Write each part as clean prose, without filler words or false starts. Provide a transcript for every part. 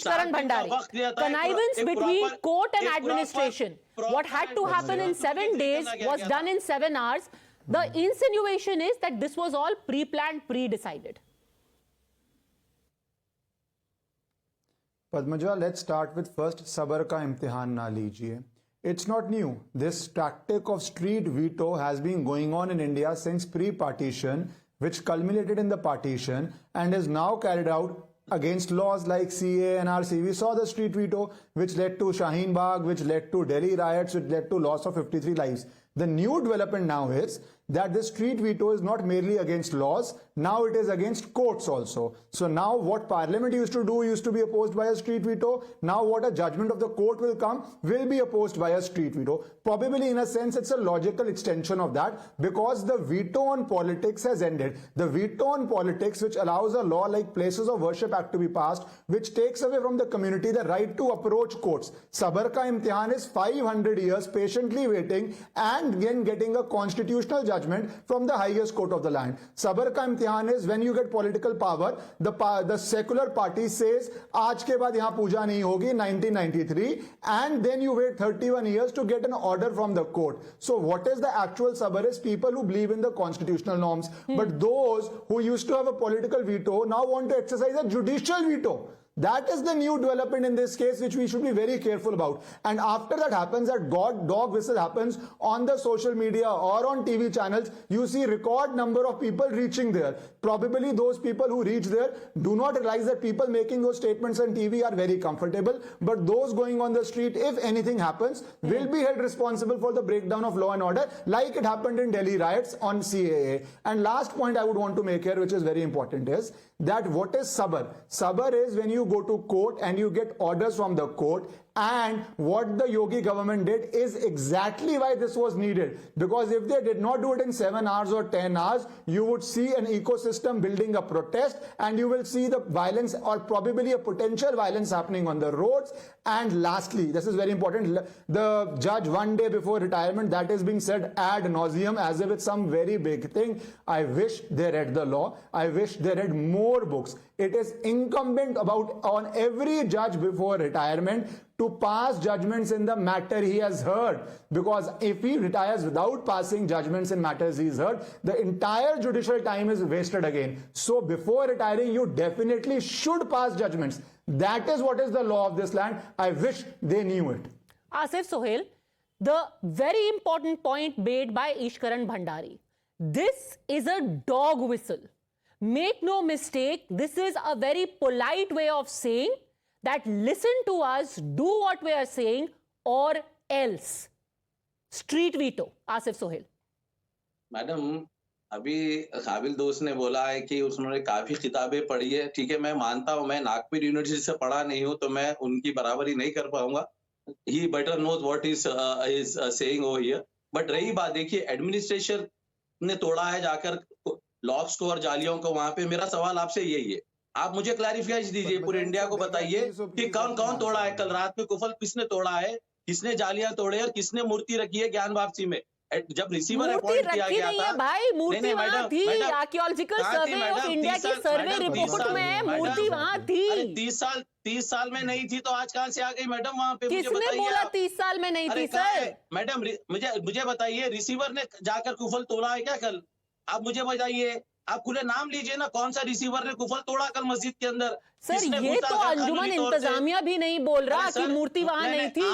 Karan Bhandari, connivance between court and administration. What had to happen in 7 days was done in 7 hours. The insinuation is that this was all pre-planned, pre-decided. Padmaja, let's start with first sabar ka imtihan na lijiye. It's not new. This tactic of street veto has been going on in India since pre-partition, which culminated in the partition and is now carried out against laws like CA and RC. We saw the street veto which led to Shaheen Bagh, which led to Delhi riots, which led to loss of 53 lives. The new development now is that the street veto is not merely against laws, now it is against courts also. So now what Parliament used to do used to be opposed by a street veto. Now what a judgment of the court will come will be opposed by a street veto. Probably in a sense it's a logical extension of that, because the veto on politics has ended. The veto on politics, which allows a law like Places of Worship Act to be passed, which takes away from the community the right to approach courts. Sabar ka imtihan is 500 years patiently waiting and then getting a constitutional judgment from the highest court of the land. Sabar ka imtihan is when you get political power, the secular party says aaj ke baad yahan puja nahi hogi, 1993, and then you wait 31 years to get an order from the court. So what is the actual sabar is people who believe in the constitutional norms, but those who used to have a political veto now want to exercise a judicial veto. That is the new development in this case, which we should be very careful about. And after that happens, that dog whistle happens on the social media or on TV channels, you see record number of people reaching there. Probably those people who reach there do not realize that people making those statements on TV are very comfortable, but those going on the street, if anything happens, will be held responsible for the breakdown of law and order, like it happened in Delhi riots on CAA. And last point I would want to make here, which is very important, is that what is sabar? Sabar is when you go to court and you get orders from the court, and what the Yogi government did is exactly why this was needed, because if they did not do it in 7 hours or 10 hours, you would see an ecosystem building a protest, and you will see the violence or probably a potential violence happening on the roads. And lastly, this is very important, the judge one day before retirement, that is being said ad nauseum as if it's some very big thing. I wish they read the law. I wish they read more books. It is incumbent on every judge before retirement to pass judgments in the matter he has heard, because if he retires without passing judgments in matters he's heard, the entire judicial time is wasted again. So before retiring, you definitely should pass judgments. That is what is the law of this land. I wish they knew it. Asif Sohail, the very important point made by Ishkaran Bhandari. This is a dog whistle. Make no mistake, this is a very polite way of saying that listen to us, do what we are saying, or else. Street veto. Asif Sohail. Madam, अभी काबिल दोस्त ने बोला है कि उसने काफी किताबें पढ़ी है. ठीक है, मैं मानता हूं, मैं नागपुर यूनिवर्सिटी से पढ़ा नहीं हूं, तो मैं उनकी बराबरी नहीं कर पाऊंगा. He better knows what is saying over here. But रही बात, देखिए एडमिनिस्ट्रेशन ने तोड़ा है जाकर लॉक्स को और जालियों को वहां पे. मेरा सवाल आपसे यही है, आप मुझे क्लैरिफाई दीजिए, पूरे इंडिया को बताइए कि कौन कौन तोड़ा है. कल रात में कुफल किसने तोड़ा है, किसने जालियां तोड़े और किसने मूर्ति रखी है ज्ञान वापसी में. जब रिसीवर अपॉइंट किया गया था, भाई मूर्ति वहां थी. आर्कियोलॉजिकल सर्वे ऑफ इंडिया की सर्वे रिपोर्ट में मूर्ति वहां थी. 30 साल में नहीं थी तो आज कहां से आ गई मैडम वहां पे? किसने बोला 30 साल में नहीं थी सर? मैडम मुझे बताइए, रिसीवर ने जाकर कुफल तोड़ा है क्या कल? आप मुझे बताइए, आप खुले नाम लीजिए ना, कौन सा रिसीवर ने कुफल तोड़ा कल मस्जिद के अंदर? सर ये तो अंजुमन इंतजामिया भी नहीं बोल रहा कि मूर्ति वहां नहीं थी.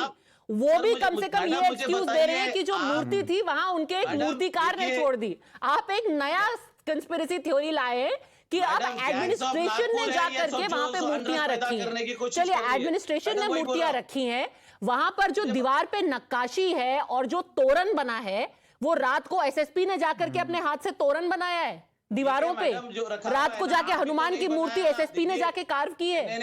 वो भी कम से कम ये एक्सक्यूज दे रहे हैं कि जो मूर्ति थी वहां उनके एक मूर्तिकार ने छोड़ दी. आप एक नया कंस्पिरेसी थ्योरी लाए कि अब एडमिनिस्ट्रेशन ने जाकर के वहां पे मूर्तियां रखी हैं. चलिए, एडमिनिस्ट्रेशन ने मूर्तियां रखी हैं, वहां पर जो दीवार पे नक्काशी है और जो तोरण बना है, वो रात को एसएसपी ने जाकर के अपने हाथ से तोरण बनाया है दीवारों पे. रात को जाके हनुमान की मूर्ति एसएसपी ने जाके कार्व की है.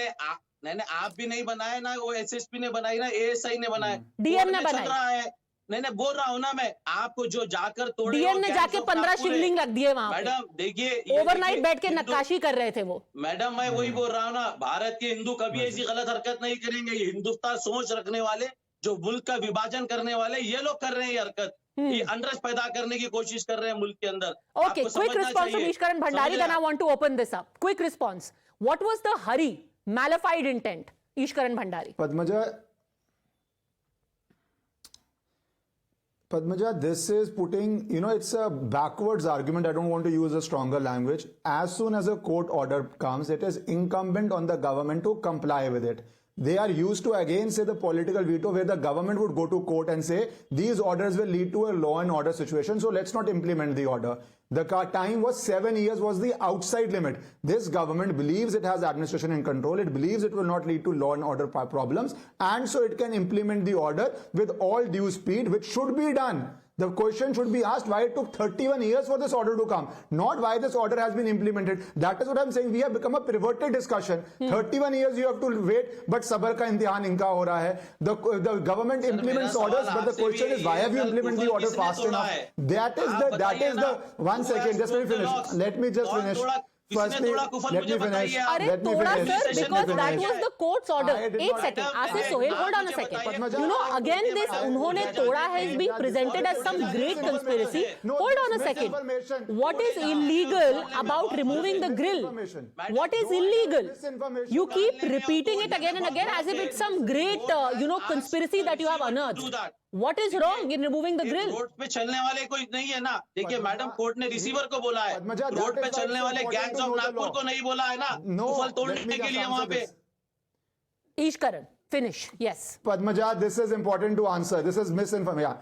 नहीं, आप भी नहीं बनाए ना, वो एसएसपी ने बनाई ना, एएसआई ने बनाए, डीएम ने बनाया. नहीं बोल रहा हूं ना मैं आपको, जो जाकर तोड़े. डीएम ने जाके 15 शिवलिंग रख दिए वहां. मैडम देखिए, ओवरनाइट बैठ के नक्काशी कर रहे थे वो. मैडम मैं वही बोल रहा हूँ ना, भारत के हिंदू कभी ऐसी गलत हरकत नहीं करेंगे. ये हिंदुस्तान सोच रखने वाले, जो मुल्क का विभाजन करने वाले, ये लोग कर रहे हैं ये हरकत. ये अनरस पैदा करने की कोशिश कर रहे हैं मुल्क के अंदर. Okay, quick response from Ishkaran Bhandari, then I want to open this up. Quick response. What was the hurry, malified intent ईशकरण Bhandari. Padmaja, this is putting, it's a backwards argument. I don't want to use a stronger language. As soon as a court order comes, it is incumbent on the government to comply with it. They are used to again say the political veto where the government would go to court and say these orders will lead to a law and order situation, so let's not implement the order. The time was 7 years was the outside limit. This government believes it has administration in control. It believes it will not lead to law and order problems, and so it can implement the order with all due speed, which should be done. The question should be asked why it took 31 years for this order to come, not why this order has been implemented. That is what I'm saying. We have become a pivoted discussion. 31 years you have to wait, but sabar ka imtihan inka ho raha hai. The government implements orders, but the question is why have you implemented the order fast enough? That is the 1 second. Just let me finish. Let me just finish. Firstly, let me finish. अरे तोड़ा sir, because that was the court's order. एक second, Asif Sohail, hold on a second. Again this उन्होंने तोड़ा has been presented as some great conspiracy. Hold on a second. What is illegal about removing the grill? What is illegal? You keep repeating it again and again as if it's some great, conspiracy that you have unearthed. What is wrong in removing the grill? Road पे चलने वाले कोई नहीं है ना. देखिए madam, court ने receiver को बोला है, रोड पे चलने वाले गैंग्स ऑफ नागपुर को नहीं बोला है ना, कुफल तोड़ने के लिए वहां पे. Ishkaran, finish. Yes. Padmaja, this is important to answer. This is misinformation.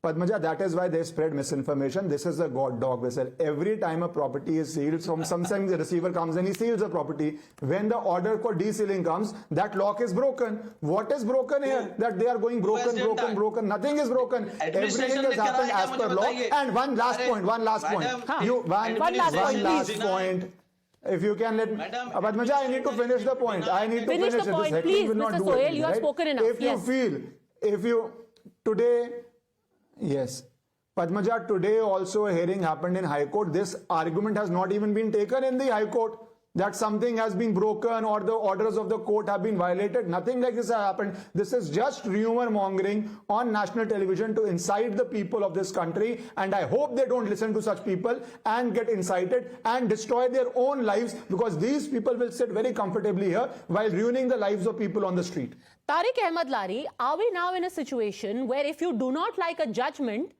Padmaja, that is why they spread misinformation. This is a dog whistle. Every time a property is sealed, sometimes the receiver comes and he seals the property. When the order for de-sealing comes, that lock is broken. What is broken here? That they are going broken. Nothing is broken. Everything has happened as per law. And one last point. If you can let me, Padmaja, I need to finish the point. Finish the point, please, Mr. Sohail. You have spoken enough. Yes. Padmaja, today also a hearing happened in High Court. This argument has not even been taken in the High Court that something has been broken or the orders of the court have been violated. Nothing like this has happened. This is just rumor mongering on national television to incite the people of this country, and I hope they don't listen to such people and get incited and destroy their own lives, because these people will sit very comfortably here while ruining the lives of people on the street. Tariq Ahmed Lari, are we now in a situation where if you do not like a judgment,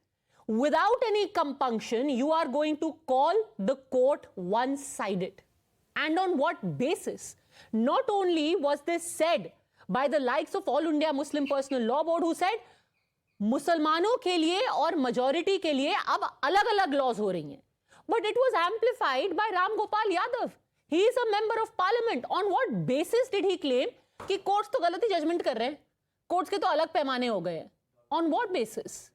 without any compunction, you are going to call the court one-sided? And on what basis? Not only was this said by the likes of All India Muslim Personal Law Board, who said मुसलमानों के लिए और majority के लिए अब अलग-अलग laws हो रही हैं, but it was amplified by Ram Gopal Yadav. He is a member of parliament. On what basis did he claim कि courts तो गलत ही judgment कर रहे हैं, courts के तो अलग पैमाने हो गए हैं? On what basis?